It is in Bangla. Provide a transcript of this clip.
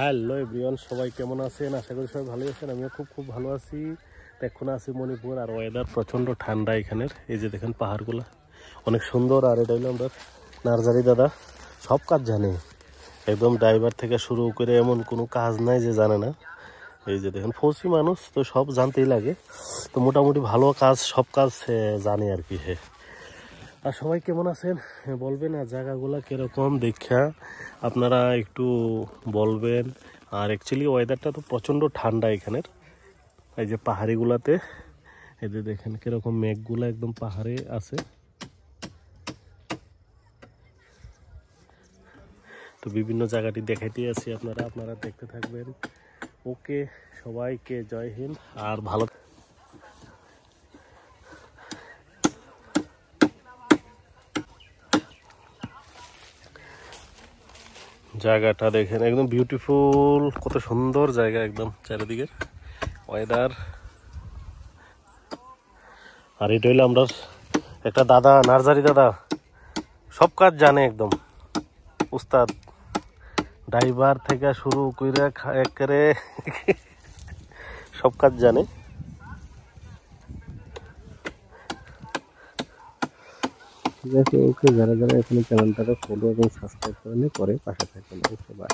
হ্যালো এভরিওয়ান, সবাই কেমন আছেন? আশা করি সবাই ভালো আছেন। আমিও খুব ভালো আছি। এখন আছি মণিপুর, আর ওয়েদার প্রচণ্ড ঠান্ডা এখানের। এই যে দেখেন পাহাড়গুলো অনেক সুন্দর। আর এটা হলো আমরা নার্সারি দাদা, সব কাজ জানে একদম, ড্রাইভার থেকে শুরু করে এমন কোনো কাজ নাই যে জানে না। এই যে দেখেন ফৌসি মানুষ তো সব জানতেই লাগে, তো মোটামুটি ভালো কাজ, সব কাজ জানে আর কি। আর সবাই কেমন আছেন বলবেন, আর জায়গাগুলো কীরকম দেখা আপনারা একটু বলবেন। আর অ্যাকচুয়ালি ওয়েদারটা তো প্রচণ্ড ঠান্ডা এখানের। এই যে পাহাড়িগুলাতে এই যে দেখেন কীরকম মেঘগুলো একদম পাহাড়ে আছে। তো বিভিন্ন জায়গাটি দেখাইতে আছি, আপনারা দেখতে থাকবেন। ওকে, সবাইকে জয় হিন্দ আর ভালো। জায়গাটা দেখেন একদম বিউটিফুল, কত সুন্দর জায়গা একদম চারিদিকে ওয়েদার। আর এটা হইলে আমরা একটা দাদা, নার্সারি দাদা, সব কাজ জানে একদম উস্তাদ, ড্রাইভার থেকে শুরু করে একেবারে সব কাজ জানে। ঠিক আছে, ওকে, যারা এখানে চ্যানেলটাকে ফলো এবং সাবস্ক্রাইব করে পাশে থাকবেন। ওকে, বাই।